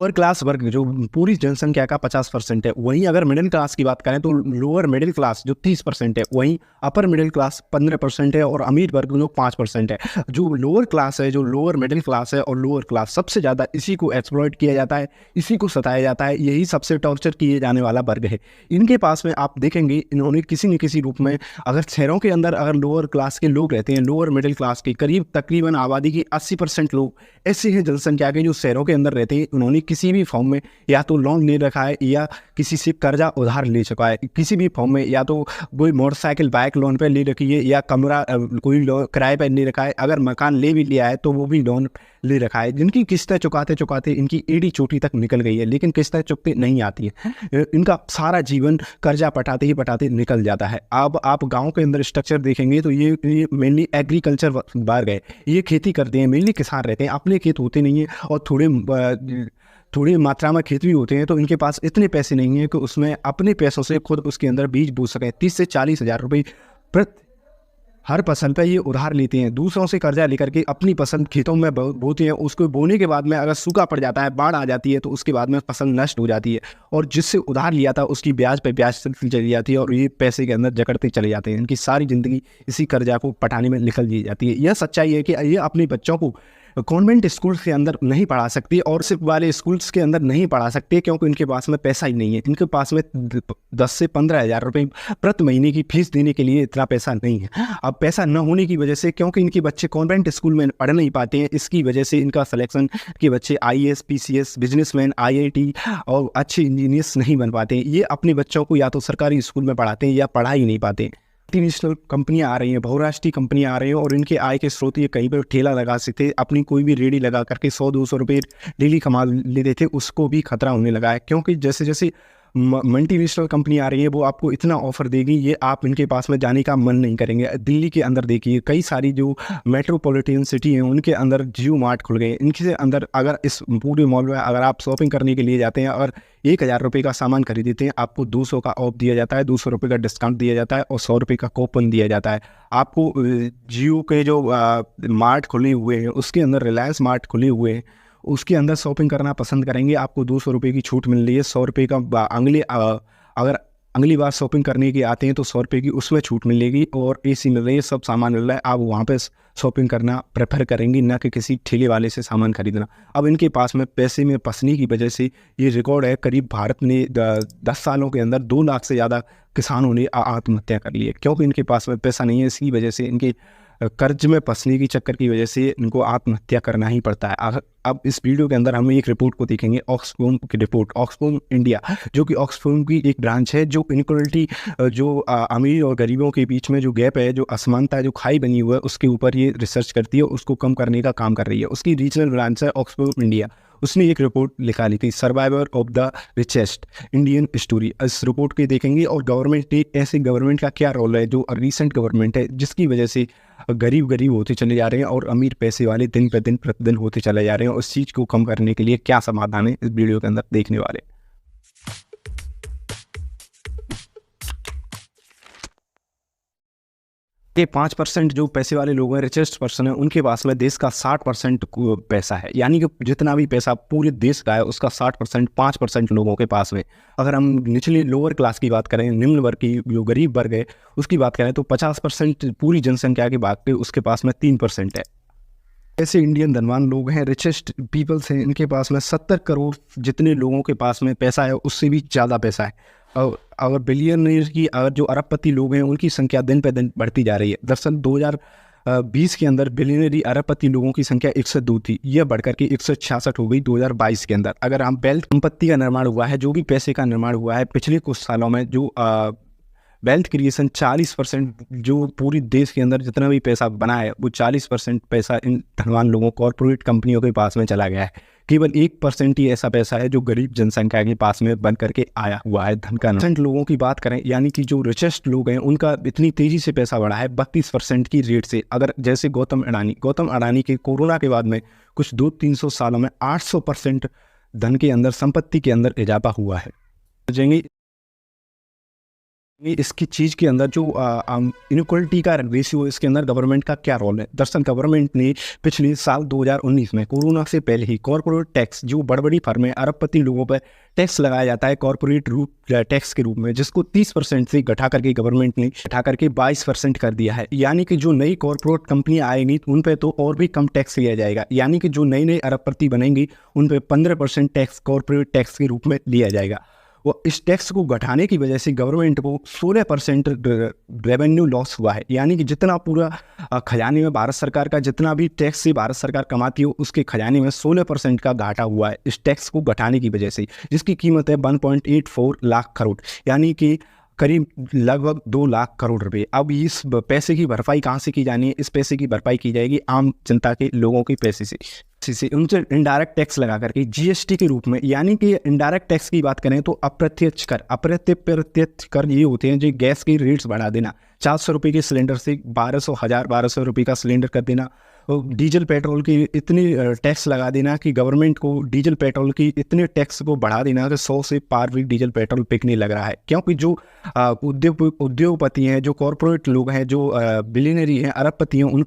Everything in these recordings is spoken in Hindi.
लोअर क्लास वर्ग जो पूरी जनसंख्या का 50% है, वहीं अगर मिडिल क्लास की बात करें तो लोअर मिडिल क्लास जो 30% है, वहीं अपर मिडिल क्लास 15% है और अमीर वर्ग जो 5% है। जो लोअर क्लास है, जो लोअर मिडिल क्लास है और लोअर क्लास, सबसे ज़्यादा इसी को एक्सप्लॉइट किया जाता है, इसी को सताया जाता है, यही सबसे टॉर्चर किए जाने वाला वर्ग है। इनके पास में आप देखेंगे, इन्होंने किसी न किसी रूप में, अगर शहरों के अंदर अगर लोअर क्लास के लोग रहते हैं, लोअर मिडिल क्लास के करीब तकरीबन आबादी की 80% लोग ऐसे हैं जनसंख्या के जो शहरों के अंदर रहते हैं, उन्होंने किसी भी फॉर्म में या तो लोन ले रखा है या किसी से कर्जा उधार ले चुका है, किसी भी फॉर्म में, या तो कोई मोटरसाइकिल बाइक लोन पे ले रखी है या कमरा कोई किराए पर ले रखा है, अगर मकान ले भी लिया है तो वो भी लोन ले रखा है, जिनकी किस्तें चुकाते चुकाते इनकी एड़ी चोटी तक निकल गई है, लेकिन किस्तें चुकते नहीं आती है। इनका सारा जीवन कर्जा पटाते ही पटाते निकल जाता है। अब आप गाँव के अंदर स्ट्रक्चर देखेंगे तो ये मेनली एग्रीकल्चर वर्ग है, ये खेती करते हैं, मेनली किसान रहते हैं, अपने खेत होते नहीं है और थोड़ी मात्रा में खेत भी होते हैं, तो इनके पास इतने पैसे नहीं है कि उसमें अपने पैसों से खुद उसके अंदर बीज बो सकें। 30 से 40 हज़ार रुपये प्रति हर फसल पे ये उधार लेते हैं, दूसरों से कर्जा लेकर के अपनी फसल खेतों में बोते हैं। उसको बोने के बाद में अगर सूखा पड़ जाता है, बाढ़ आ जाती है, तो उसके बाद में फसल नष्ट हो जाती है और जिससे उधार लिया था उसकी ब्याज पे ब्याज चली जाती है और ये पैसे के अंदर जकड़ते चले जाते हैं। इनकी सारी ज़िंदगी इसी कर्जा को पटाने में निकल दी जाती है। यह सच्चाई है कि ये अपने बच्चों को कॉन्वेंट स्कूल के अंदर नहीं पढ़ा सकती और सिर्फ वाले स्कूल्स के अंदर नहीं पढ़ा सकते, क्योंकि इनके पास में पैसा ही नहीं है। इनके पास में 10 से 15 हज़ार रुपये प्रति महीने की फीस देने के लिए इतना पैसा नहीं है। अब पैसा न होने की वजह से, क्योंकि इनके बच्चे कॉन्वेंट स्कूल में पढ़ नहीं पाते हैं, इसकी वजह से इनका सिलेक्शन के बच्चे IAS, PCS, बिजनेसमैन, IIT और अच्छे इंजीनियर्स नहीं बन पाते हैं। ये अपने बच्चों को या तो सरकारी स्कूल में पढ़ाते हैं या पढ़ा ही नहीं पाते। मल्टीनेशनल कंपनियां आ रही हैं, बहुराष्ट्रीय कंपनियां आ रही हैं और इनके आय के स्रोत ये कहीं पर ठेला लगा सकते, अपनी कोई भी रेडी लगा करके 100-200 रुपये डेली कमा लेते थे, उसको भी खतरा होने लगा है। क्योंकि जैसे जैसे मल्टीनेशनल कंपनी आ रही है, वो आपको इतना ऑफर देगी, ये आप इनके पास में जाने का मन नहीं करेंगे। दिल्ली के अंदर देखिए, कई सारी जो मेट्रोपॉलिटन सिटी हैं उनके अंदर जियो मार्ट खुल गए। इनके अंदर अगर इस पूरे मॉल में अगर आप शॉपिंग करने के लिए जाते हैं और 1000 रुपये का सामान खरीदते हैं, आपको 200 का ऑफ दिया जाता है, 200 रुपये का डिस्काउंट दिया जाता है और 100 रुपये का कूपन दिया जाता है। आपको जियो के जो मार्ट खुले हुए हैं, उसके अंदर रिलायंस मार्ट खुले हुए हैं, उसके अंदर शॉपिंग करना पसंद करेंगे, आपको 200 रुपये की छूट मिल रही है, 100 रुपये का अगर अगली बार शॉपिंग करने के आते हैं तो 100 रुपये की उसमें छूट मिलेगी और AC मिल रही है, सब सामान मिल रहा है। आप वहाँ पे शॉपिंग करना प्रेफर करेंगे, ना कि किसी ठेले वाले से सामान खरीदना। अब इनके पास में पैसे में फंसने की वजह से ये रिकॉर्ड है, करीब भारत ने 10 सालों के अंदर 2 लाख से ज़्यादा किसानों ने आत्महत्या कर ली है, क्योंकि इनके पास में पैसा नहीं है। इसी वजह से इनके कर्ज में फंसने की चक्कर की वजह से इनको आत्महत्या करना ही पड़ता है। अब इस वीडियो के अंदर हम एक रिपोर्ट को देखेंगे, ऑक्सफैम की रिपोर्ट, ऑक्सफैम इंडिया, जो कि ऑक्सफैम की एक ब्रांच है, जो इनक्वालिटी, जो अमीर और गरीबों के बीच में जो गैप है, जो असमानता है, जो खाई बनी हुई है, उसके ऊपर ये रिसर्च करती है, उसको कम करने का काम कर रही है। उसकी रीजनल ब्रांच है ऑक्सफैम इंडिया। उसने एक रिपोर्ट निकाली थी, survivor of the richest Indian story. इस रिपोर्ट के देखेंगे और गवर्नमेंट के, ऐसे गवर्नमेंट का क्या रोल है, जो रिसेंट गवर्नमेंट है जिसकी वजह से गरीब गरीब होते चले जा रहे हैं और अमीर पैसे वाले दिन प्रतिदिन होते चले जा रहे हैं। उस चीज़ को कम करने के लिए क्या समाधान है, इस वीडियो के अंदर देखने वाले। ये 5% जो पैसे वाले लोग हैं, रिचेस्ट पर्सन है, उनके पास में देश का 60% पैसा है। यानी कि जितना भी पैसा पूरे देश का है, उसका 60% 5% लोगों के पास में। अगर हम निचले लोअर क्लास की बात करें, निम्न वर्ग की, जो गरीब वर्ग है, उसकी बात करें तो 50% पूरी जनसंख्या की बात करें, उसके पास में 3% है। ऐसे इंडियन धनवान लोग हैं, रिचेस्ट पीपल्स हैं, इनके पास में 70 करोड़ जितने लोगों के पास में पैसा है, उससे भी ज़्यादा पैसा है। और अगर बिलियनर की, अगर जो अरबपति लोग हैं, उनकी संख्या दिन पे दिन बढ़ती जा रही है। दरअसल 2020 के अंदर बिलियनरी अरबपति लोगों की संख्या 102 थी, यह बढ़कर के 166 हो गई 2022 के अंदर। अगर हम वेल्थ, संपत्ति का निर्माण हुआ है, जो भी पैसे का निर्माण हुआ है पिछले कुछ सालों में, जो वेल्थ क्रिएशन 40%, जो पूरी देश के अंदर जितना भी पैसा बना है, वो 40% पैसा इन धनवान लोगों, कॉर्पोरेट कंपनियों के पास में चला गया है। केवल 1% ही ऐसा पैसा है जो गरीब जनसंख्या के पास में बन करके आया हुआ है धन का। परसेंट लोगों की बात करें, यानी कि जो रिचेस्ट लोग हैं, उनका इतनी तेज़ी से पैसा बढ़ा है 32% की रेट से। अगर जैसे गौतम अडानी के कोरोना के बाद में कुछ 200-300 सालों में 800% धन के अंदर, संपत्ति के अंदर इजाफा हुआ है। ये इसकी चीज़ के अंदर जो इनइक्वालिटी का रेशियो, इसके अंदर गवर्नमेंट का क्या रोल है। दरअसल गवर्नमेंट ने पिछले साल 2019 में कोरोना से पहले ही कॉर्पोरेट टैक्स, जो बड़ी बड़ी फर्में अरबपति लोगों पर टैक्स लगाया जाता है कॉर्पोरेट टैक्स के रूप में, जिसको 30% से घटा करके गवर्नमेंट ने घटा करके 22% कर दिया है। यानी कि जो नई कॉर्पोरेट कंपनियां आएंगी उन पे तो और भी कम टैक्स लिया जाएगा। यानी कि जो नई नई अरबपति बनेंगी उन पे 15% टैक्स कॉर्पोरेट टैक्स के रूप में लिया जाएगा। वो इस टैक्स को घटाने की वजह से गवर्नमेंट को 16% रेवेन्यू लॉस हुआ है। यानी कि जितना पूरा खजाने में भारत सरकार का जितना भी टैक्स से भारत सरकार कमाती है, उसके खजाने में 16% का घाटा हुआ है इस टैक्स को घटाने की वजह से, जिसकी कीमत है 1.84 लाख करोड़, यानी कि करीब लगभग 2 लाख करोड़ रुपए। अब इस पैसे की भरपाई कहाँ से की जानी है? इस पैसे की भरपाई की जाएगी आम जनता के लोगों के पैसे से उनसे इनडायरेक्ट टैक्स लगा करके जीएसटी के रूप में। यानी कि इनडायरेक्ट टैक्स की बात करें तो अप्रत्यक्ष कर, अप्रत्यक्ष कर ये होते हैं जो गैस के रेट्स बढ़ा देना, 400 रुपये के सिलेंडर से 1200 रुपये का सिलेंडर कर देना, डीजल पेट्रोल की इतनी टैक्स लगा देना कि गवर्नमेंट को डीजल पेट्रोल की इतने टैक्स को बढ़ा देना कि 100 से पार भी डीजल पेट्रोल बिकने लग रहा है। क्योंकि जो उद्योगपति हैं, जो कॉरपोरेट लोग हैं, जो बिलियनरी हैं, अरबपति हैं, उन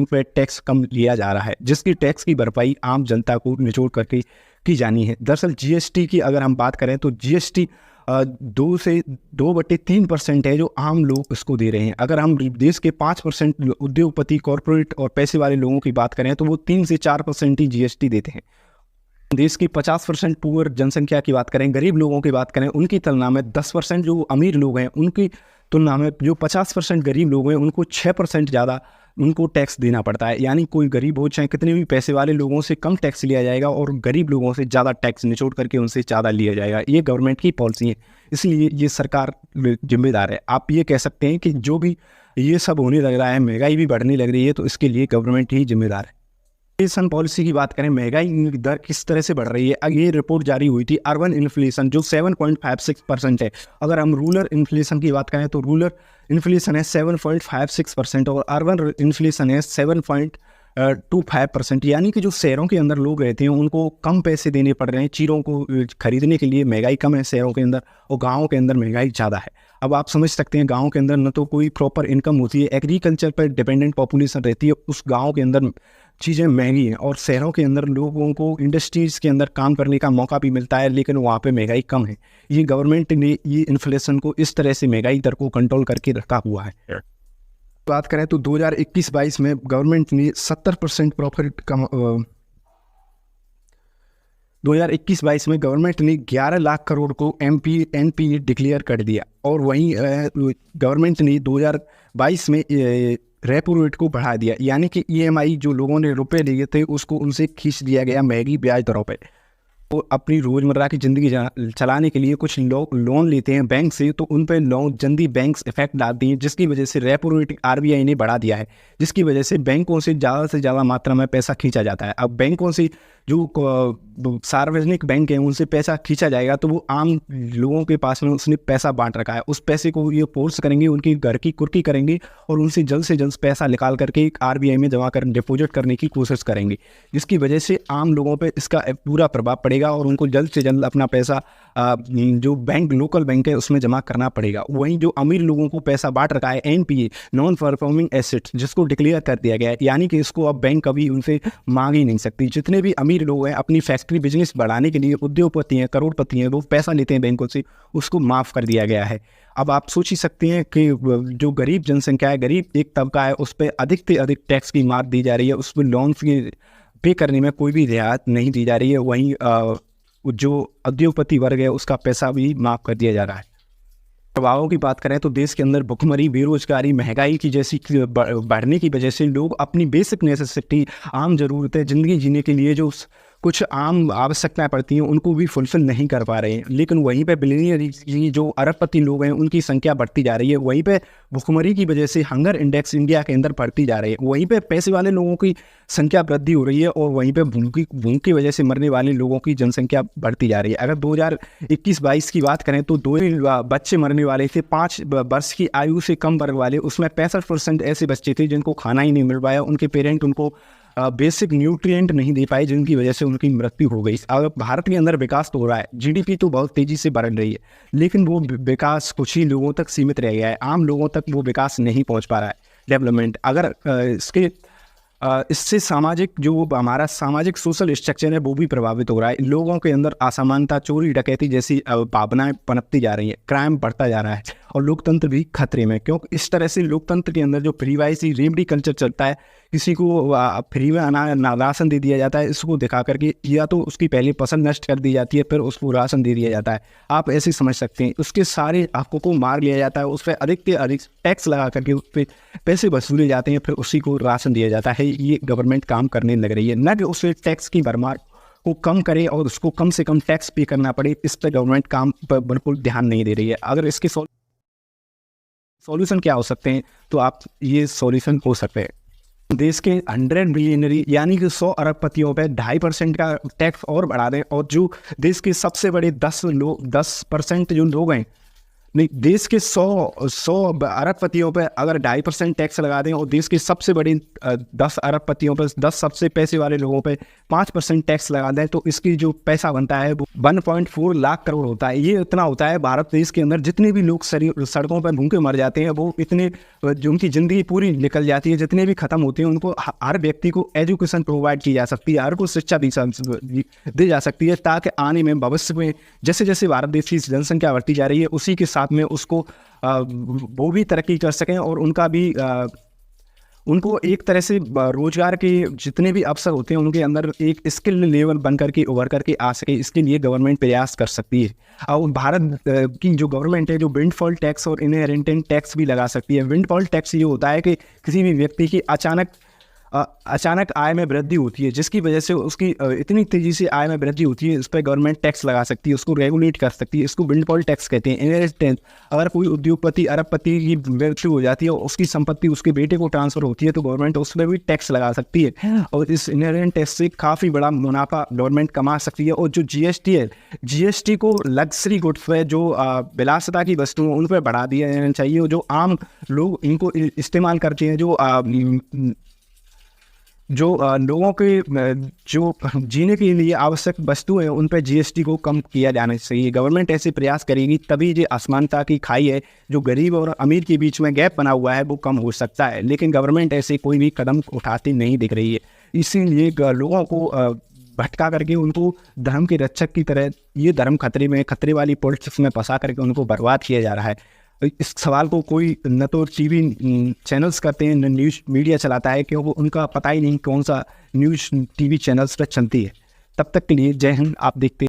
पे टैक्स कम लिया जा रहा है, जिसकी टैक्स की भरपाई आम जनता को निचोड़ करके की जानी है। दरअसल जीएसटी की अगर हम बात करें तो जीएसटी 2 से 2/3% है जो आम लोग इसको दे रहे हैं। अगर हम देश के 5% उद्योगपति, कॉरपोरेट और पैसे वाले लोगों की बात करें तो वो 3 से 4% ही जीएसटी देते हैं। देश की 50% पुअर जनसंख्या की बात करें, गरीब लोगों की बात करें, उनकी तुलना में 10% जो अमीर लोग हैं उनकी तुलना में जो 50% गरीब लोग हैं उनको 6% ज़्यादा उनको टैक्स देना पड़ता है। यानी कोई गरीब हो चाहे कितने भी पैसे वाले लोगों से कम टैक्स लिया जाएगा और गरीब लोगों से ज़्यादा टैक्स निचोड़ करके उनसे ज़्यादा लिया जाएगा। ये गवर्नमेंट की पॉलिसी है, इसलिए ये सरकार जिम्मेदार है। आप ये कह सकते हैं कि जो भी ये सब होने लग रहा है, महंगाई भी बढ़ने लग रही है, तो इसके लिए गवर्नमेंट ही जिम्मेदार है। इन्फ्लेशन पॉलिसी की बात करें, महंगाई दर किस तरह से बढ़ रही है। ये रिपोर्ट जारी हुई थी अर्बन इन्फ्लेशन जो 7.56% है। अगर हम रूरल इन्फ्लेशन की बात करें तो रूरल इन्फ्लेशन है 7.56% और अर्बन इन्फ्लेशन है 7.25%। यानी कि जो शहरों के अंदर लोग रहते हैं उनको कम पैसे देने पड़ रहे हैं चीज़ों को खरीदने के लिए। महंगाई कम है शहरों के अंदर और गाँव के अंदर महंगाई ज़्यादा है। अब आप समझ सकते हैं गाँव के अंदर न तो कोई प्रॉपर इनकम होती है, एग्रीकल्चर पर डिपेंडेंट पॉपुलेशन रहती है, उस गाँव के अंदर चीज़ें महंगी हैं। और शहरों के अंदर लोगों को इंडस्ट्रीज़ के अंदर काम करने का मौका भी मिलता है, लेकिन वहाँ पे महंगाई कम है। ये गवर्नमेंट ने ये इन्फ्लेशन को इस तरह से महंगाई दर को कंट्रोल करके रखा हुआ है। बात करें तो 2021-22 में गवर्नमेंट ने 70% प्रॉफिट कम 2021-22 में गवर्नमेंट ने 11 लाख करोड़ को एनपीए डिक्लेयर कर दिया। और वहीं गवर्नमेंट ने 2022 में रेपो रेट को बढ़ा दिया। यानी कि ईएमआई जो लोगों ने रुपए लिए थे उसको उनसे खींच दिया गया महंगी ब्याज दरों पे। वो अपनी रोज़मर्रा की ज़िंदगी चलाने के लिए कुछ लोग लोन लेते हैं बैंक से, तो उन पर लोन जल्दी बैंक इफेक्ट डालती हैं, जिसकी वजह से रेपो रेट आरबीआई ने बढ़ा दिया है, जिसकी वजह से बैंकों से ज़्यादा मात्रा में पैसा खींचा जाता है। अब बैंकों से जो सार्वजनिक बैंक हैं उनसे पैसा खींचा जाएगा तो वो आम लोगों के पास में उसने पैसा बांट रखा है, उस पैसे को ये फोर्स करेंगे, उनकी घर की कुर्की करेंगे और उनसे जल्द से जल्द पैसा निकाल करके आरबीआई में जमा कर डिपॉजिट करने की कोशिश करेंगे, जिसकी वजह से आम लोगों पे इसका पूरा प्रभाव पड़ेगा और उनको जल्द से जल्द अपना पैसा जो बैंक लोकल बैंक है उसमें जमा करना पड़ेगा। वहीं जो अमीर लोगों को पैसा बांट रखा है एनपीए, नॉन परफॉर्मिंग एसेट्स, जिसको डिक्लेयर कर दिया गया है, यानी कि इसको अब बैंक कभी उनसे मांग ही नहीं सकती। जितने भी अमीर लोग हैं अपनी फैक्ट्री बिजनेस बढ़ाने के लिए उद्योगपति हैं, करोड़पति हैं, वो पैसा लेते हैं बैंकों से, उसको माफ़ कर दिया गया है। अब आप सोच ही सकते हैं कि जो गरीब जनसंख्या है, गरीब एक तबका है, उस पर अधिक से अधिक टैक्स की मार दी जा रही है, उस पर लोन पे करने में कोई भी रियायत नहीं दी जा रही है। वहीं जो उद्योगपति वर्ग है उसका पैसा भी माफ़ कर दिया जा रहा है। प्रभावों की बात करें तो देश के अंदर भुखमरी, बेरोजगारी, महंगाई की जैसी बढ़ने की वजह से लोग अपनी बेसिक नेसेसिटी, आम ज़रूरतें, ज़िंदगी जीने के लिए जो कुछ आम आवश्यकताएं पड़ती हैं उनको भी फुलफिल नहीं कर पा रहे हैं। लेकिन वहीं पे बिलियनियर जो अरबपति लोग हैं उनकी संख्या बढ़ती जा रही है। वहीं पे भुखमरी की वजह से हंगर इंडेक्स इंडिया के अंदर बढ़ती जा रही है। वहीं पे पैसे वाले लोगों की संख्या वृद्धि हो रही है और वहीं पे भूख की वजह से मरने वाले लोगों की जनसंख्या बढ़ती जा रही है। अगर 2021-22 की बात करें तो 2 बच्चे मरने वाले थे 5 वर्ष की आयु से कम वर्ग वाले, उसमें 65% ऐसे बच्चे थे जिनको खाना ही नहीं मिल पाया, उनके पेरेंट उनको बेसिक न्यूट्रिएंट नहीं दे पाए, जिनकी वजह से उनकी मृत्यु हो गई। अगर भारत के अंदर विकास तो हो रहा है, जीडीपी तो बहुत तेज़ी से बढ़ रही है, लेकिन वो विकास कुछ ही लोगों तक सीमित रह गया है। आम लोगों तक वो विकास नहीं पहुंच पा रहा है, डेवलपमेंट। अगर इससे सामाजिक जो हमारा सामाजिक सोशल स्ट्रक्चर है वो भी प्रभावित हो रहा है। लोगों के अंदर असमानता, चोरी डकैती जैसी भावनाएं पनपती जा रही हैं, क्राइम बढ़ता जा रहा है और लोकतंत्र भी खतरे में, क्योंकि इस तरह से लोकतंत्र के अंदर जो फ्रीवाइसी रेमडी कल्चर चलता है, किसी को फ्री में राशन दे दिया जाता है, इसको दिखा करके या तो उसकी पहले पसंद नष्ट कर दी जाती है, फिर उसको राशन दे दिया जाता है। आप ऐसे समझ सकते हैं, उसके सारे हकों को मार लिया जाता है, उस पर अधिक से अधिक टैक्स लगा करके उस पर पैसे वसूले जाते हैं, फिर उसी को राशन दिया जाता है। ये गवर्नमेंट काम करने लग रही है, न कि उसे टैक्स की भरमार को कम करे और उसको कम से कम टैक्स पे करना पड़े। इस पर गवर्नमेंट काम पर बिल्कुल ध्यान नहीं दे रही है। अगर इसके सॉल्यूशन क्या हो सकते हैं, तो आप ये सॉल्यूशन हो सकते हैं, देश के 100 बिलियनरी यानी कि 100 अरबपतियों पे 2.5% का टैक्स और बढ़ा दें, और जो देश के सबसे बड़े 10% जो लोग हैं, नहीं, देश के 100 अरबपतियों पे अगर 2.5% टैक्स लगा दें और देश के सबसे बड़े 10 अरबपतियों पर 10 सबसे पैसे वाले लोगों पे 5% टैक्स लगा दें, तो इसकी जो पैसा बनता है वो 1.4 लाख करोड़ होता है। ये इतना होता है भारत देश के अंदर जितने भी लोग सड़कों पर भूखे मर जाते हैं, वो इतने जो उनकी ज़िंदगी पूरी निकल जाती है, जितने भी ख़त्म होते हैं, उनको हर व्यक्ति को एजुकेशन प्रोवाइड की जा सकती है, हर को शिक्षा दी जा सकती है, ताकि आने में भविष्य में जैसे जैसे भारत देश की जनसंख्या बढ़ती जा रही है, उसी के साथ में उसको वो भी तरक्की कर सकें और उनका भी उनको एक तरह से रोजगार के जितने भी अवसर होते हैं उनके अंदर एक स्किल लेवल बन करके उभर करके आ सके। इसके लिए गवर्नमेंट प्रयास कर सकती है। और भारत की जो गवर्नमेंट है, जो विंडफॉल टैक्स और इनहेरिटेंस टैक्स भी लगा सकती है। विंडफॉल टैक्स ये होता है कि किसी भी व्यक्ति की अचानक आय में वृद्धि होती है, जिसकी वजह से उसकी इतनी तेज़ी से आय में वृद्धि होती है, इस पर गवर्नमेंट टैक्स लगा सकती है, उसको रेगुलेट कर सकती है। इसको विंडफॉल टैक्स कहते हैं। इनहेरिटेंस, अगर कोई उद्योगपति अरबपति की मृत्यु हो जाती है और उसकी संपत्ति उसके बेटे को ट्रांसफर होती है, तो गवर्नमेंट उस पर भी टैक्स लगा सकती है और इस इनहेरिटेंस टैक्स से काफ़ी बड़ा मुनाफा गवर्नमेंट कमा सकती है। और जो जीएसटी है, जीएसटी को लग्जरी गुड्स पे, जो विलासिता की वस्तुएं, उन पर बढ़ा दिया जाना चाहिए। और जो आम लोग इनको इस्तेमाल करते हैं, जो लोगों के जो जीने के लिए आवश्यक वस्तुएं हैं, उन पर जीएसटी को कम किया जाना चाहिए। गवर्नमेंट ऐसे प्रयास करेगी तभी जो असमानता की खाई है, जो गरीब और अमीर के बीच में गैप बना हुआ है, वो कम हो सकता है। लेकिन गवर्नमेंट ऐसे कोई भी कदम उठाती नहीं दिख रही है। इसीलिए लोगों को भटका करके उनको धर्म के रक्षक की तरह, ये धर्म खतरे वाली पॉलिटिक्स में फंसा करके उनको बर्बाद किया जा रहा है। इस सवाल को कोई न तो टीवी चैनल्स करते हैं, न न्यूज़ मीडिया चलाता है, क्योंकि उनका पता ही नहीं कौन सा न्यूज़ टीवी चैनल्स पर चलती है। तब तक के लिए जय हिंद। आप देखते